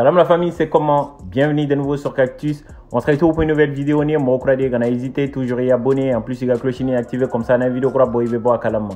Salam la famille, c'est comment? Bienvenue de nouveau sur Cactus. On se retrouve pour une nouvelle vidéo. N'hésitez toujours à abonner. En plus, il y a la cloche activée comme ça. Dans la vidéo, il y a un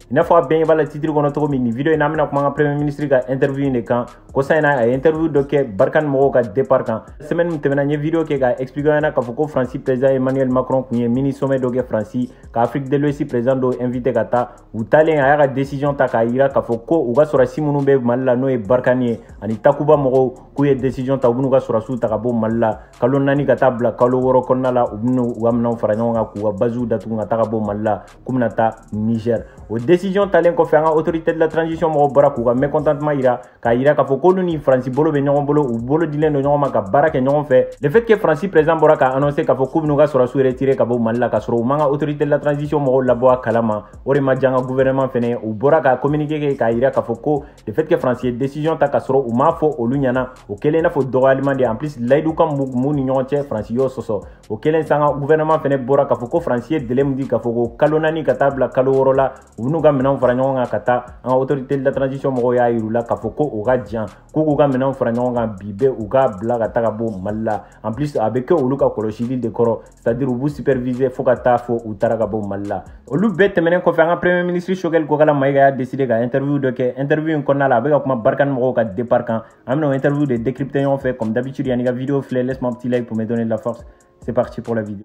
ina fois bien bala titre kono to mi video ina mina kuma premier ministre ka interview ne kan ko sa ina interview do ke barkan mo ka départ kan semaine mtemena nye video ke ga expliquer na ka foko France président Emmanuel Macron kunye mini sommet do ke France ka Afrique de l'Ouest président do invité kata ou talen aya ka décision ta ka ira ka foko u ga sura simunu be malla no e barkanie ani takuba mo ku ye décision ta ubunu ga sura su ta ka bo malla kalon nani ka tabla kalo woro konnala ubunu wamna faranya nga ku bazu datu nga ta ka bo malla kumna ta Niger o décision talen ko fe autorité de la transition mo baraku ga mécontentement ira ka ira ka foko ni France bolo be nyong bolo ou bolo dilen do nyong ma ka baraka nyong fe le fait que France président boraka annoncé ka foko nu ga sura su retirer ka bo malla ka sura manga autorité de la transition mo la bo kalama ore ma janga gouvernement fene ou boraka communiquer ka ira ka foko le fait que France décision ta ka sura ou ma fo olunyana o kelen na fo dogalement de en plus laidu kam mu ni nyong che France yo soso o kelen sanga gouvernement fene boraka foko France delem di ka foko kalonani ka tabla kalorola unu ga menan fara ɲɔgɔn kan ka taa an ka autorité de la transition mɔgɔw y'a yiru la k'a fɔ ko o ka jan k'u k'u ka menan fara ɲɔgɔn kan bi bɛɛ u k'a bila ka taa ka bɔ Mali la en plus a bɛ kɛ olu ka kɔlɔsili de kɔrɔ c'est à dire u b'u superviser fo ka taa fo u taara ka bɔ Mali la olu bɛɛ tɛmɛnen kɔfɛ an ka premier ministre Choguel Kokala Mayiga y'a décidé ka interview dɔ kɛ interview in kɔnɔna la a bɛ ka kuma barikani mɔgɔw ka départ kan an bɛna o interview de décrypter ɲɔgɔn fɛ comme d'habitude yanni ka vidéo filɛ laisse-moi un petit like pour me donner de la force. C'est parti pour la vidéo.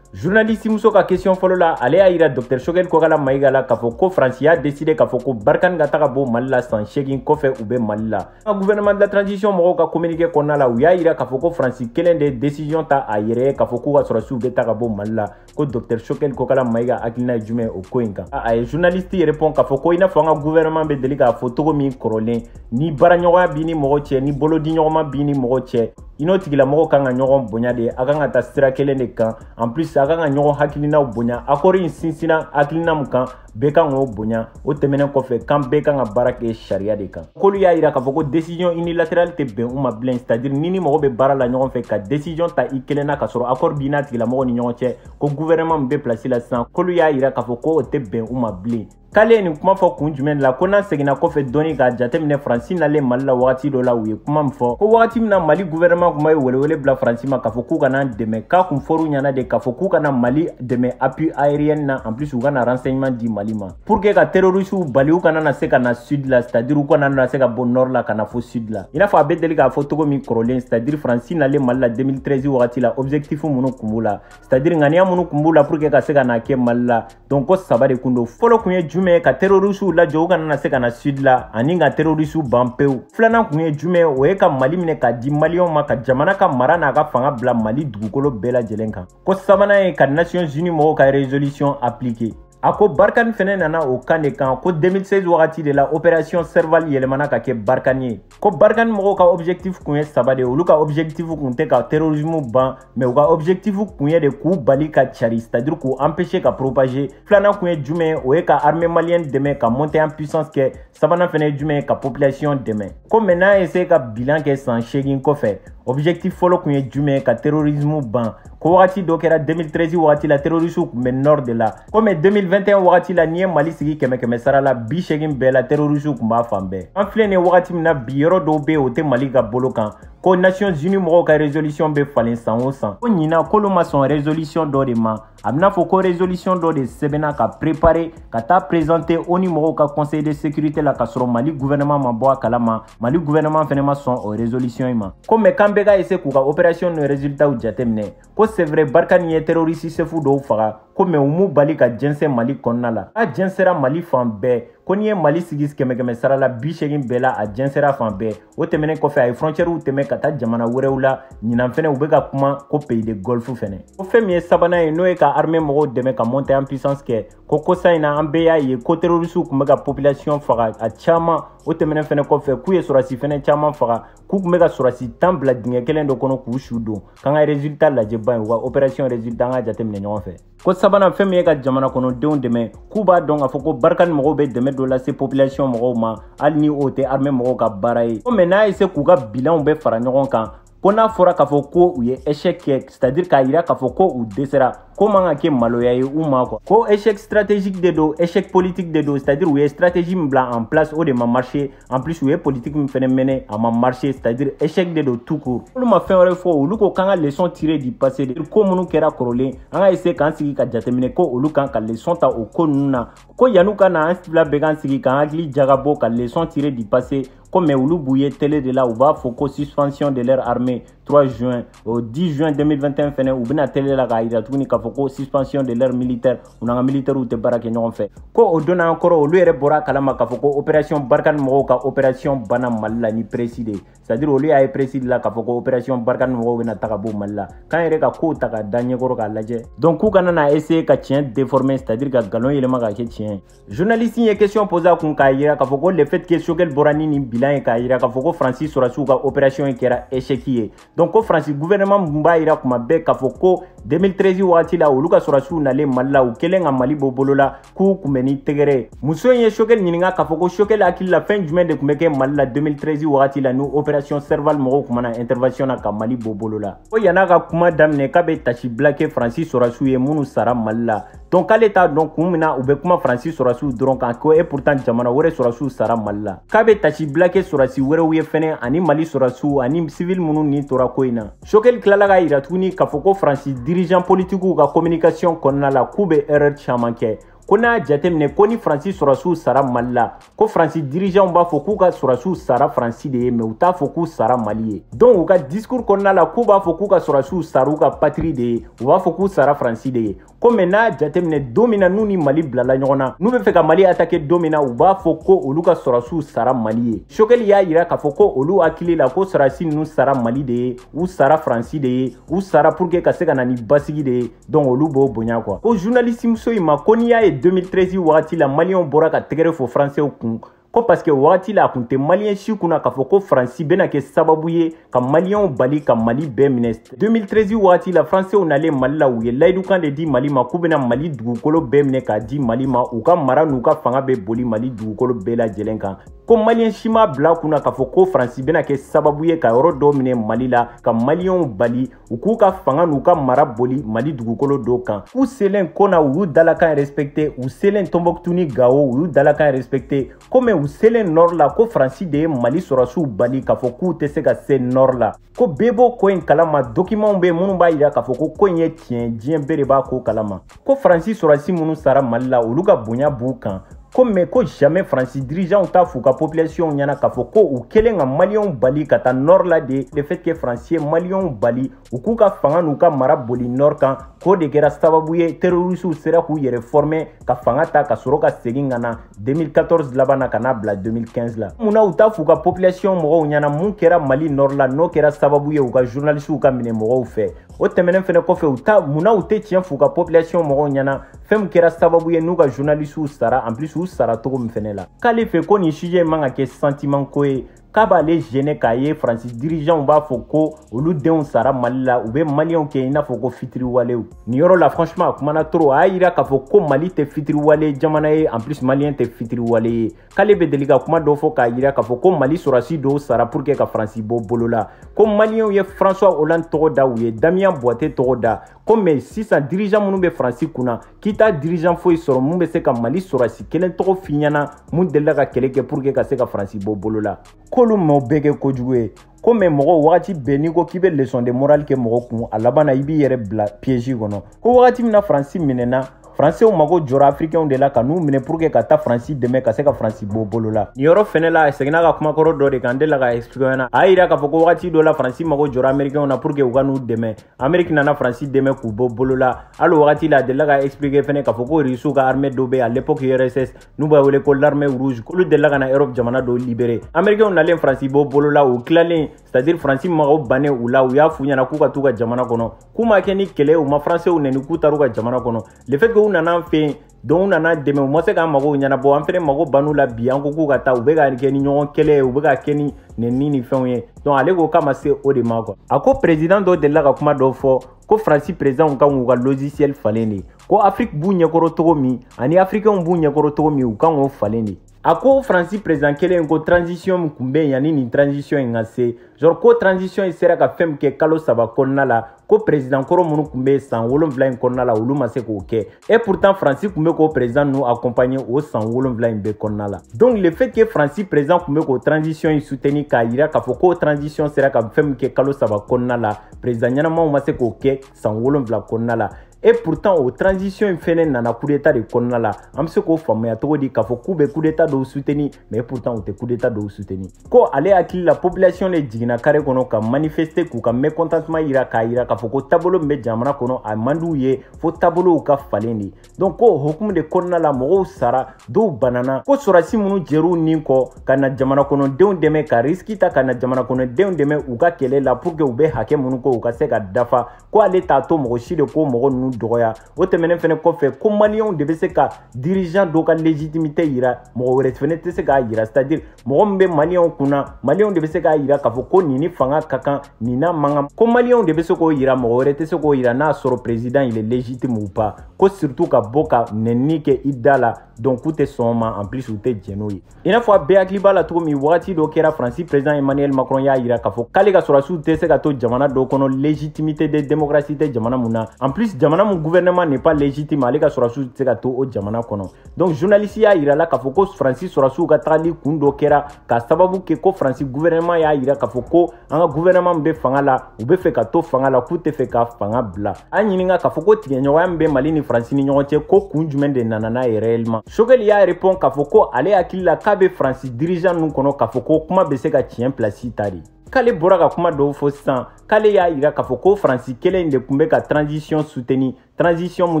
Journaliste muso ka question folo la ale a ira Dr Choguel Kokala Mayiga la k'a fɔ ko France y'a décidé k'a fɔ ko barikani ka taga bɔ Mali la san 8 kɔfɛ u bɛ Mali la. An ka gouvernement de la transition mɔgɔw ka communiqué kɔnɔna la u y'a yira k'a fɔ ko France kelen de décision ta a yɛrɛ ye k'a fɔ k'u ka sɔrɔsiw bɛ taga bɔ Mali la ko Dr Choguel Kokala Mayiga hakilina ye jumɛn o ko in kan. A ye journaliste répond k'a fɔ ko i n'a fɔ an ka gouvernement bɛ deli k'a fɔ cogo min kɔrɔlen ni baaraɲɔgɔnya b'i ni mɔgɔ cɛ ni bolodiɲɔgɔnma b'i ni mɔgɔ cɛ i n'o tigilamɔgɔ kan ka ɲɔgɔn bonya de a kan ka taa sira kelen de kan en plus a kan ka ɲɔgɔn hakilinaw bonya accord in sinsinna hakilina mun kan bɛɛ kan k'o bonya o tɛmɛnen kɔfɛ kan bɛɛ kan ka baara kɛ sariya de kan k'olu y'a yira k'a fɔ ko décision unilatérale tɛ bɛn u ma bilen c'est à dire ni ni mɔgɔ bɛ baara la ɲɔgɔn fɛ ka décision ta i kelen na ka sɔrɔ accord b'i n'a tigilamɔgɔ ni ɲɔgɔn cɛ ko gouvernement min bɛ place la sisan k'olu y'a yira k'a fɔ ko o tɛ bɛn u ma bilen k'ale ye nin kuma fɔ kun jumɛn la ko n'an seginna kɔfɛ dɔɔni k'a jateminɛ France nalen Mali la wagati dɔ la u ye kuma min fɔ ko wagati min na Mali gouvernement kuma ye welewele bila France ma k'a fɔ k'u kana dɛmɛ k'a kun fɔr'u ɲɛna de k'a fɔ k'u kana Mali dɛmɛ appui aérien na en plus u kana renseignement di Mali ma pour que ka terroristes bali u kana na se ka na sud la c'est à dire u kana na se ka bɔ nord la ka na fo sud la i n'a fɔ a bɛ deli k'a fɔ cogo min kɔrɔlen c'est à dire France nalen Mali la 2013 wagati la objectif minnu kun b'u la c'est à dire ŋaniya minnu kun b'u la pour que ka se ka na kɛ Mali la donc ko saba de kun don fɔlɔ kun ye jumɛn ye ka terroristes la jɔ u kana na se ka na sud la ani ka terroristes ban pewu filanan kun ye jumɛn o ye ka Mali minɛ ka di maliyɛnw ma ka jamana ka mara n'a ka fanga bila Mali dugukolo bɛɛ lajɛlen kan ko sabanan ye ka Nations Unies mɔgɔw ka résolution appliquer a ko barikani fɛnɛ nana o kan de kan ko 2016 wagati de la opération Serval yɛlɛmana ka kɛ barikani ye ko barikani mɔgɔw ka objectif kun ye saba de olu ka objectif kun tɛ ka terrorisme ban mais u ka objectif kun ye de k'u bali ka cari c'est à dire k'u empêcher ka propager filanan kun ye jumɛn o ye ka armée malienne dɛmɛ ka monter en puissance kɛ sabanan fɛnɛ ye jumɛn ka population dɛmɛ ko mais n'a essayé ka bilan kɛ san 8 kɔfɛ objectif fɔlɔ kun ye jumɛn ka terrorisme ban ko wagati dɔ kɛra 2013 wagati la terroristes kun bɛ nord de la ko mais 2021 wagati la n'i ye Mali sigi kɛmɛ sara la bi 8 bɛɛ la terroristes kun b'a fan bɛɛ an filɛ nin wagati min na bi yɔrɔ dɔw bɛ yen o tɛ Mali ka bolo kan ko Nations Unies mɔgɔw ka résolution bɛ falen san o san ko ɲinan k'olu ma sɔn résolution dɔ de ma a bɛna fɔ ko résolution dɔ de sɛbɛnna ka préparer ka taa présenter ONU mɔgɔw ka conseil de sécurité la ka sɔrɔ Mali gouvernement ma bɔ a kalama Mali gouvernement fɛnɛ ma sɔn o résolution in ma ko mais kan bɛɛ ka essayer k'u ka opération no résultats jateminɛ ko c'est vrai barikani ye terroriste sefu dɔw faga ko mais u m'u bali ka jɛnsɛn Mali kɔnɔna la a jɛnsɛra Mali fan bɛɛ ko n'i ye Mali sigi kɛmɛ sara la bi 8 bɛɛ la a jɛnsɛra fan bɛɛ o tɛmɛnen kɔfɛ a ye frontières tɛmɛ ka taa jamana wɛrɛw la ɲinan fɛnɛ u bɛ ka kuma ko pays de golfe fɛnɛ ko fɛn min ye sabanan ye n'o ye ka armée mɔgɔw dɛmɛ ka monter en puissance kɛ ko kosa in na an bɛɛ y'a ye ko terroristes kun bɛ ka population faga a caman o tɛmɛnen fɛnɛ kɔfɛ k'u ye sɔrɔsi fɛnɛ caman faga k'u kun bɛ ka sɔrɔsi 10 bila dingɛ kelen dɔ kɔnɔ k'u su don k'an ka résultat lajɛ ban ye u ka opération résultat an ka jateminɛ ɲɔgɔn fɛ ko sabanan fɛn min ye ka jamana kɔnɔdenw dɛmɛ k'u b'a dɔn k'a fɔ ko barikani mɔgɔw bɛ dɛmɛ dɔ lase population mɔgɔw ma hali ni o tɛ armée mɔgɔw ka baara ye ko mais n'a essayé k'u ka bilanw bɛɛ fara ɲɔgɔn kan ko n'a fɔra k'a fɔ ko u ye échec kɛ c'est à dire k'a yira k'a fɔ ko u dɛsɛra ko man ka kɛ maloya ye u ma quoi. Ko échec stratégique de do, échec politique de do, c'est-à-dire u ye stratégie min bila en place o de ma marché. En plus u ye politique min fɛnɛ mɛnɛ a ma marché, c'est-à-dire échec de do tout court. Olu ma fɛn wɛrɛ fɔ, olu ko kan ka leçon tirer du passé de ko minnu kɛra kɔrɔlen an ka essayer k'an sigi ka jateminɛ ko olu kan ka leçon ta o ko ninnu na ko yan'u ka na an fila bɛɛ k'an sigi k'an hakili jagabɔ ka leçon tirer du passé. Comme olu b'u ye télé de la u b'a fɔ ko suspension de leur armée 3 juin au 10 juin 2021 fɛnɛ u bɛna télé la k'a yira tuguni k'a fɔ ko suspension de leur militaire u n'an ka militaires tɛ baara kɛ ɲɔgɔn fɛ ko o don n'an kɔrɔ olu yɛrɛ bɔra kalama k'a fɔ ko opération Barkhane mɔgɔw ka opération banna Mali la ni précis de c'est-à-dire olu y'a ye précis de la k'a fɔ ko opération Barkhane mɔgɔw bɛna taga bɔ Mali la k'an yɛrɛ ka kow ta ka da ɲɛkɔrɔ k'a lajɛ donc k'u kana na essayer ka tiɲɛ déformer c'est-à-dire ka galon yɛlɛma k'a kɛ tiɲɛ journaliste ye question posé a kun k'a yira k'a fɔ ko le fait que Choguel bɔra ni nin bilan ye k'a yira k'a fɔ ko Fransi Sorasiw ka opération kɛra échec ye donc ko Fransi gouvernement mun b'a yira kuma bɛɛ k'a fɔ ko 2013 wagati la olu ka Sorasiw nalen Mali la u kɛlen ka Mali bɔ bolo la k'u kunbɛn ni tɛgɛrɛ muso in ye Choguel ɲininka k'a fɔ ko Choguel hakili la fɛn jumɛn de tun bɛ kɛ Mali la 2013 wagati la ni opération Serval mɔgɔw tun mana intervention na ka Mali bɔ bolo la ko yan'a ka kuma daminɛ k'a bɛ tâche blaquer Fransi Sorasiw ye minnu sara Mali la donc k'ale t'a dɔn kun min na u bɛ kuma Fransi Sorasiw dɔrɔn kan ko et pourtant jamana wɛrɛ Sorasiw sara Mali la k'a bɛ tâche blaquer Sorasi wɛrɛw ye fɛnɛ ani Mali Sorasiw ani civil minnu ni tora ko in na Choguel tilala ka yira tuguni k'a fɔ ko Fransi dirigeant politiques ka communication kɔnɔna la k'u bɛ erreur caman kɛ ko n'a jateminɛ ko ni Fransi Sorasiw sara Mali la ko Fransi dirigeant b'a fɔ k'u ka Sorasiw sara Fransi de ye mais u t'a fɔ k'u sara Mali ye donc u ka discours kɔnɔna la k'u b'a fɔ k'u ka Sorasiw sara u ka patrie de ye u b'a fɔ k'u sara Fransi de ye ko mais n'a jateminɛ don min na n'u ni Mali bilala ɲɔgɔn na n'u bɛ fɛ ka Mali attaquer don min na u b'a fɔ ko olu ka Sorasiw sara Mali ye Choguel y'a yira k'a fɔ ko olu hakili la ko Sorasi ninnu sara Mali de ye u sara Fransi de ye u sara pour que ka se ka na ni basigi de ye donc olu b'o bonya quoi ko journaliste muso in ma ko n'i y'a ye 2013 wagati la Maliens bɔra ka tɛgɛrɛ fɔ Français kun ko parce que wagati la a kun tɛ Malien si kunna k'a fɔ ko Fransi bɛna kɛ sababu ye ka Maliens bali ka Mali bɛɛ minɛ 2013 wagati la Français nalen Mali la u ye layidukan de di Mali ma k'u bɛna Mali dugukolo bɛɛ minɛ k'a di Mali ma u ka mara n'u ka fanga bɛ boli Mali dugukolo bɛɛ lajɛlen kan ko Malien si ma bila kunna k'a fɔ ko Fransi bɛna kɛ sababu ye ka yɔrɔ dɔ minɛ Mali la ka Maliens bali u k'u ka fanga n'u ka mara boli Mali dugukolo dɔw kan u selen ko na u y'u dalakan respecté u selen Tombouctou ni Gao u y'u dalakan respecté comme u selen nord la ko Fransi de ye Mali Sorasiw bali k'a fɔ k'u tɛ se ka se nord la ko bɛɛ b'o ko in kalama document bɛ minnu b'a yira k'a fɔ ko in ye tiɲɛ diɲɛ bɛɛ de b'a ko kalama ko Fransi Sorasi minnu sara Mali la olu ka bonya b'u kan ko mais ko jamais Fransi dirigeant t'a f'u ka population ɲɛna k'a fɔ ko u kɛlen ka Maliens bali ka taa nord la de le fait que Fransi ye Maliens bali u k'u ka fanga n'u ka mara boli nord kan k'o de kɛra sababu ye terroristes sera k'u yɛrɛ former ka fanga ta ka sɔrɔ ka segin ka na 2014 laban na ka n'a bila 2015 la munna u t'a f'u ka population mɔgɔw ɲɛna mun kɛra Mali nord la n'o kɛra sababu ye u ka journalistes ka minɛ mɔgɔw fɛ o tɛmɛnen fɛnɛ kɔfɛ munna u tɛ tiɲɛ f'u ka population mɔgɔw ɲɛna fɛn min kɛra sababu ye n'u ka journalistes sara en plus u sara cogo min fɛnɛ la k'ale fɛ ko nin sujet man ka kɛ sentiment ko ye k'a b'ale gêner k'a ye Fransi dirigeant b'a fɔ ko olu denw sara Mali la u bɛ Maliens kɛ i n'a fɔ ko fitiriwalew nin yɔrɔ la franchement a kumana trop a y'a yira k'a fɔ ko Mali tɛ fitiriwale jamana ye en plus Malien tɛ fitiriwale ye k'ale bɛ deli ka kuma dɔ fɔ k'a yira k'a fɔ ko Mali Sorasi dɔw sara pour que ka Fransi bɔ bolo la ko Maliens ye François Hollande tɔgɔ da u ye Damien Boité tɔgɔ da ko mais sisan dirigeant minnu bɛ Fransi kunna k'i t'a dirigeant foyi sɔrɔ mun bɛ se ka Mali Sorasi kelen tɔgɔ f'i ɲɛna mun delila ka kɛlɛ kɛ pour que ka se ka Fransi bɔ bolo la k'olu m'o bɛɛ kɛ kojugu ye ko mais mɔgɔ wagati bɛɛ n'i ko k'i bɛ leçon de morale kɛ mɔgɔ kun a laban na i b'i yɛrɛ bila piège kɔnɔ ko wagati min na Fransi minɛna Français mago jɔra Africains de la ka n'u minɛ pour que ka taa Fransi dɛmɛ ka se ka Fransi bɔ bolo la nin yɔrɔ fɛnɛ la a seginna ka kumakɔrɔ dɔ de kan n delila ka expliquer ɲɛna a y'a yira k'a fɔ ko wagati dɔ la Fransi mago jɔra Américains na pour que u ka n'u dɛmɛ Amérique nana Fransi dɛmɛ k'u bɔ bolo la hali o wagati la a delila ka expliquer fɛnɛ k'a fɔ ko Russiw ka armée dɔ bɛ à l'époque URSS n'u b'a wele ko l'armée rouge k'olu delila ka na Europe jamana dɔw libérer Américains nalen Fransi bɔ bolo la u tilalen c'est-à-dire Fransi mago bannen u la u y'a f'u ɲɛna k'u ka t'u ka jamana kɔnɔ k'u ma kɛ ni kɛlɛ u ma Français nɛni k'u taar'u ka jamana kɔnɔ le fait que u nana an fɛ yen donc u nana dɛmɛ u ma se k'an mago ɲɛnabɔ an fɛnɛ mago bann'u la bi an ko k'u ka taa u bɛ ka kɛ ni ɲɔgɔn kɛlɛ ye u bɛ ka kɛ ni nɛni ni fɛnw ye donc ale ko k'a ma se o de ma quoi a ko président dɔ delila ka kuma dɔ fɔ ko Fransi président kan k'u ka logiciel falen de ko Afrique b'u ɲɛkɔrɔ cogo min ani Africains b'u ɲɛkɔrɔ cogo min u kan k'o falen de a ko Fransi président kelen ko transition mun kun bɛ yani nin transition in ka se genre ko transition in sera ka fɛn min kɛ kalo 3 kɔnɔna la ko président kɔrɔ minnu kun bɛ san 7 in kɔnɔna la olu ma se k'o kɛ et pourtant Fransi kun bɛ k'o président nu accompagner o san 7 in bɛɛ kɔnɔna la donc le fait que Fransi président kun bɛ k'o transition in soutenir k'a yira k'a fɔ k'o transition sera ka fɛn min kɛ kalo 3 kɔnɔna la président ɲɛnamaw ma se k'o kɛ san 7 kɔnɔna la et pourtant o transition in fɛnɛ nana coup d'état de kɔnɔna la an bɛ se k'o faamuya cogo di k'a fɔ k'u bɛ coup d'état dɔw soutenir mais pourtant u tɛ coup d'état dɔw soutenir ko ale hakili la population de jiginna carré kɔnɔ ka manifester k'u ka mécontentement yira k'a yira k'a fɔ ko taabolo min bɛ jamana kɔnɔ a man d'u ye fo taabolow ka falen de donc ko hokumu de kɔnɔna la mɔgɔw sara dɔw banana ko sɔrɔdasi minnu jɛr'u nin kɔ ka na jamana kɔnɔdenw dɛmɛ ka risque ta ka na jamana kɔnɔdenw dɛmɛ u ka kɛlɛ la pour que u bɛ hakɛ minnu ko u ka se ka dafa ko ale t'a to mɔgɔ si de ko mɔgɔ ninnu dɔgɔya o tɛmɛnen fɛnɛ kɔfɛ ko maliyɛnw de bɛ se ka dirigeant dɔw ka légitimité yira mɔgɔ wɛrɛ fɛnɛ tɛ se k'a yira c'est à dire mɔgɔ min bɛ maliyɛnw kunna maliyɛnw de bɛ se k'a yira k'a fɔ ko nin ni fanga ka kan nin n'a man kan ko maliyɛnw de bɛ se k'o yira mɔgɔ wɛrɛ tɛ se k'o yira n'a sɔrɔ président il est légitime ou pas ko surtout ka bɔ ka nɛnini kɛ i da la donc k'u tɛ sɔn o ma en plus u tɛ jɛn n'o ye i n'a fɔ a bɛɛ hakili b'a la cogo min wagati dɔ kɛra Faransi président Emmanuel Macron y'a yira k'a fɔ k'ale ka sɔrɔdasiw tɛ se ka to jamana dɔ kɔnɔ légitimité de démocratie tɛ jamana mun na en plus jamana mun gouvernement n'est pas légitime ale ka sɔrɔdasiw tɛ se ka to o jamana kɔnɔ donc journaliste y'a yira la k'a fɔ ko Faransi sɔrɔdasiw ka tagali kun dɔ kɛra ka sababu kɛ ko Faransi gouvernement y'a yira k'a fɔ ko an ka gouvernement min bɛ fanga la u bɛ fɛ ka to fanga la k'u tɛ fɛ ka fanga bila an ɲininka k'a fɔ ko tigɛɲɔgɔnya min bɛ Mali ni Faransi ni ɲɔgɔn cɛ ko kun jumɛn de nana n'a ye réellement Choguel y'a répond k'a fɔ ko ale hakili la k'a bɛ Faransi dirigeant ninnu kɔnɔ k'a fɔ ko kuma bɛ se ka tiɲɛ place ta de k'ale bɔra ka kuma dɔw fɔ sisan k'ale y'a yira k'a fɔ ko Faransi kelen de tun bɛ ka transition soutenir transition mun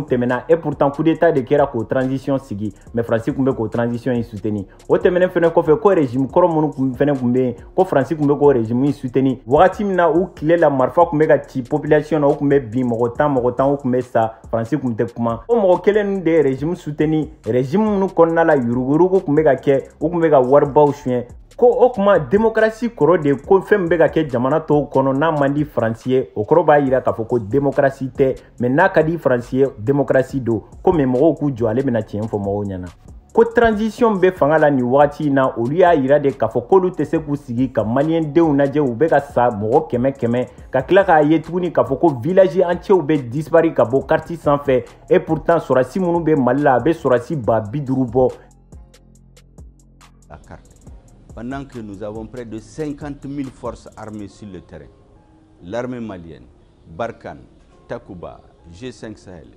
tɛmɛna et pourtant coup d'état de kɛra k'o transition sigi mais Faransi tun bɛ k'o transition in soutenir o tɛmɛnen fɛnɛ kɔfɛ ko régime kɔrɔ minnu fɛnɛ tun bɛ yen ko Faransi tun bɛ k'o régime in soutenir wagati min na u tile la marifa tun bɛ ka ci population na u tun bɛ bin mɔgɔ tan u tun bɛ sa Faransi tun tɛ kuma o mɔgɔ kelen de ye régime soutenir régime minnu kɔnɔna la yuruguyurugu tun bɛ ka kɛ u tun bɛ ka waribaw suɲɛ ko o kuma démocratie kɔrɔ de ko fɛn min bɛ ka kɛ jamana tɔw kɔnɔ n'a man di Faransi ye o kɔrɔ b'a yira k'a fɔ ko démocratie tɛ mais n'a ka di Faransi ye démocratie don ko mais mɔgɔw k'u jɔ ale bɛna tiɲɛ fɔ mɔgɔw ɲɛna ko transition bɛ fanga la nin wagati in na olu y'a yira de k'a fɔ k'olu tɛ se k'u sigi ka maliyɛndenw lajɛ u bɛ ka sa mɔgɔ kɛmɛ ka tila k'a ye tuguni k'a fɔ ko village entiers bɛ disparaître ka bɔ carte sanfɛ et pourtant sɔrɔdasi minnu bɛ Mali la a bɛ sɔrɔdasi ba 50 bɔ. La carte. Pendant que nous avons près de 50 000 forces armées sur le terrain, l'armée malienne, Barkhane, Takuba, G5 Sahel,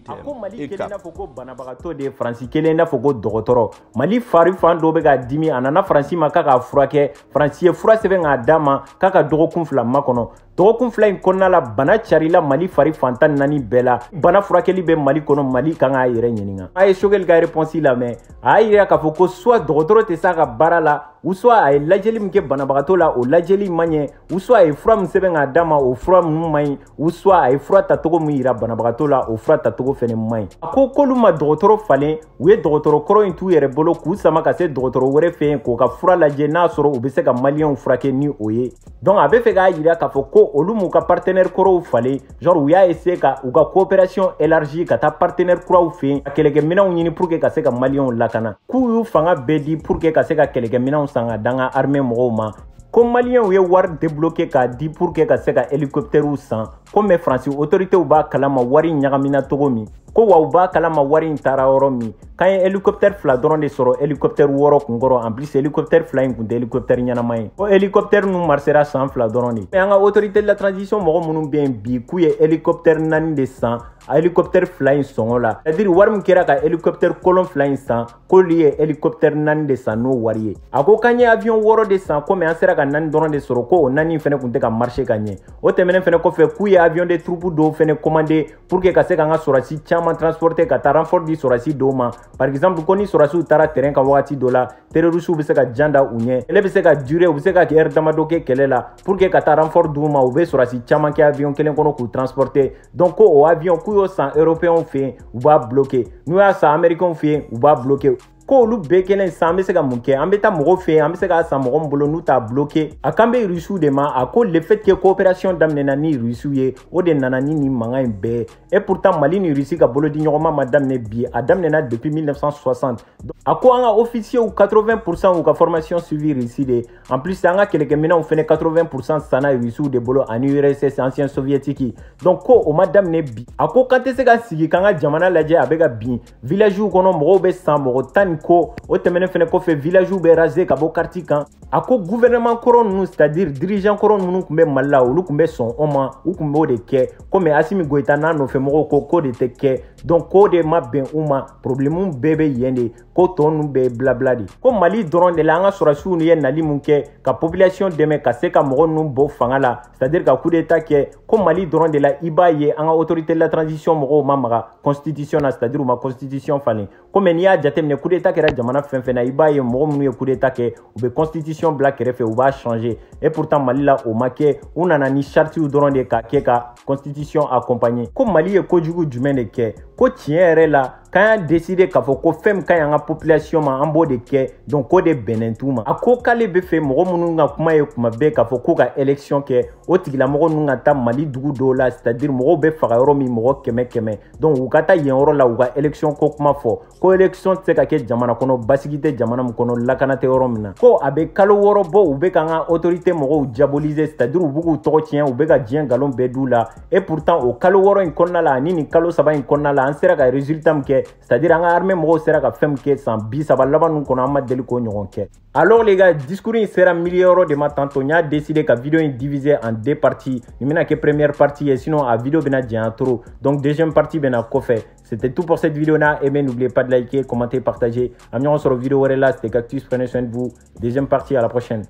ako Mali kelen n'a fɔ ko banabagatɔ de ye Faransi kelen n'a fɔ ko dɔgɔtɔrɔ Mali fari fan dɔ bɛ ka dimi a nana Faransi ma k'a ka furakɛ Faransi ye fura sɛbɛn k'a d'a ma k'a ka dɔgɔkun 2 makɔnɔ dɔgɔkun 2 in kɔnɔna la bana carila Mali fari fantan 4 bɛɛ la bana furakɛli bɛ Mali kɔnɔ Mali kan k'a yɛrɛ ɲininka a ye Choguel ka réponse lamɛn a y'a yira k'a fɔ ko soit dɔgɔtɔrɔ tɛ se a ka baara la ou soit a ye lajɛli min kɛ banabagatɔ la o lajɛli ma ɲɛ ou soit a ye fura min sɛbɛn k'a d'a ma o fura ninnu ma ɲi ou soit a ye fura tacogo min yira banabagatɔ la o fura tacogo fɛnɛ ma ɲi a ko k'olu ma dɔgɔtɔrɔ falen u ye dɔgɔtɔrɔ kɔrɔ in t'u yɛrɛ bolo k'u sama ka se dɔgɔtɔrɔ wɛrɛ fɛ yen k'o ka fura lajɛ n'a sɔrɔ u bɛ se ka maliyɛnw furakɛ ni o ye donc a bɛ fɛ k'a yira k'a fɔ ko olu m'u ka partenaire kɔrɔw falen genre u y'a essayer ka u ka coopération élargie ka taa partenaire kuraw fɛ yen ka kɛlɛkɛminɛnw ɲini pour que ka se ka maliyɛnw lakana k'u y'u fanga bɛɛ di pour que ka se ka kɛlɛkɛminɛnw san ka dan ka armée mɔgɔw ma ko maliyɛnw ye wari débloqué k'a di pour que ka se ka hélicoptère san ko mais Faransi autorités b'a kalama wari ɲagamina cogo min ko wa u b'a kalama wari in taara yɔrɔ min k'an ye hélicoptère 2 dɔrɔn de sɔrɔ hélicoptère 6 kunkɔrɔ en plus hélicoptère 2 in kun tɛ hélicoptère ɲɛnama ye ko hélicoptère ninnu marsera san 2 dɔrɔn de mais an ka autorité de la transition mɔgɔ minnu bɛ yen bi k'u ye hélicoptère 4 de san a hélicoptère 2 in sɔngɔ la c'est à dire wari min kɛra ka hélicoptère kolon 2 in san k'olu ye hélicoptère 4 de san n'o wari ye a ko k'an ye avion 6 de san komi an sera ka 4 dɔrɔn de sɔrɔ ko o 4 in fɛnɛ kun tɛ ka marché ka ɲɛ o tɛmɛnen fɛnɛ kɔfɛ k'u ye avion de troupe dɔw fɛnɛ commandé pour que ka se k'an ka sɔrɔdasi caman transporter ka taa renfort di sɔrɔdasi dɔw ma par exemple ko ni sɔrɔdasiw taara terrain kan wagati dɔ la terroristes bɛ se ka jan da u ɲɛ kɛlɛ bɛ se ka durer u bɛ se ka heure damadɔ kɛ kɛlɛ la pour que ka taa renfort d'u ma u bɛ sɔrɔdasi caman kɛ avion kelen kɔnɔ k'u transporter donc ko o avion k'u y'o san européens fɛ yen u b'a bloqué n'u y'a san américains fɛ yen u b'a bloqué ko olu bɛɛ kelen san an bɛ se ka mun kɛ an bɛ taa mɔgɔw fɛ an bɛ se k'a san mɔgɔ min bolo n'u t'a bloqué a kan bɛ rusiw de ma a ko le fait que coopération daminɛna ni rusiw ye o de nana ni nin mankan in bɛɛ et pourtant Mali ni Russie ka bolodi ɲɔgɔnma ma daminɛ bi a daminɛna depuis 1960 a ko an ka officiers 80% u ka formation suivi Russie de en plus an ka kɛlɛkɛminɛnw fɛnɛ 80% sanna Rusiw de bolo ani URSS ancien soviétique donc ko o ma daminɛ bi a ko kan tɛ se ka sigi k'an ka jamana lajɛ a bɛ ka bin villagew kɔnɔ mɔgɔw bɛ san mɔgɔ 10 ni ko o tɛmɛnen fɛnɛ kɔfɛ villagew bɛ raser ka bɔ quartier kan a ko gouvernement kɔrɔ ninnu c'est-à-dire dirigeant kɔrɔ ninnu tun bɛ Mali la olu tun bɛ sɔn o ma u tun b'o de kɛ komi Asimi Goïta n'a nɔfɛ mɔgɔw ko de tɛ kɛ donc ko de ma bɛn u ma problème bɛɛ bɛ yen de ko tɔ ninnu bɛɛ blabla de ko Mali dɔrɔn de la an ka sɔrɔsiw ye nali mun kɛ ka population dɛmɛ ka se ka mɔgɔ ninnu bɔ fanga la c'est-à-dire ka coup d'état kɛ ko Mali dɔrɔn de la i b'a ye an ka autorité de la transition mɔgɔw ma maga constitution na c'est-à-dire u ma constitution falen komi n'i y'a jateminɛ coup d'état kɛra jamana fɛn fɛn na i b'a ye mɔgɔ minnu ye coup d'état kɛ u bɛ constitution bila kɛrɛfɛ u b'a changer et pourtant Mali la o ma kɛ u nana ni chartiw dɔrɔn de ka kɛ ka constitution accompagner ko Mali ye kojugu jumɛn de kɛ ko tiɲɛ yɛrɛ la k'an y'a décider k'a fɔ ko fɛn min ka ɲi an ka population ma an b'o de kɛ donc ko de bɛnnen t'u ma a ko k'ale bɛ fɛ mɔgɔ minnu ka kuma ye kuma bɛɛ k'a fɔ k'u ka élection kɛ o tigilamɔgɔ ninnu ka taa Mali dugu dɔw la c'est-à-dire mɔgɔw bɛ faga yɔrɔ min mɔgɔ kɛmɛ kɛmɛ donc u ka taa yen yɔrɔ la u ka élection ko kuma fɔ ko élection tɛ se ka kɛ jamana kɔnɔ basigi tɛ jamana min kɔnɔ lakana tɛ yɔrɔ min na ko a bɛ kalo 6 bɔ u bɛ k'an ka autorité mɔgɔw diaboliser c'est-à-dire u b'u k'u tɔgɔ tiɲɛ u bɛ ka diɲɛ nkalon bɛɛ d'u la et pourtant o kalo 6 in kɔnɔna la ani nin kalo 3 in kɔnɔna la an sera ka résultat min kɛ c'est-à-dire an ka armée mɔgɔw sera ka fɛn min kɛ san 30 laban ninnu kɔnɔ an ma deli k'o ɲɔgɔn kɛ alors les gars discours in sera miliyɔrɔ de ma tantôt n y'a décidé ka vidéo in diviser en 2 parties nin bɛna kɛ première partie ye sinon a vidéo bɛna janya trop donc deuxième partie bɛna kɔfɛ c'était tout pour cette vidéo là aimez n'oubliez pas de liker commenter partager an ɲɔgɔn sɔrɔ vidéo wɛrɛ la c'était Cactus prenez soin de vous deuxième partie à la prochaine.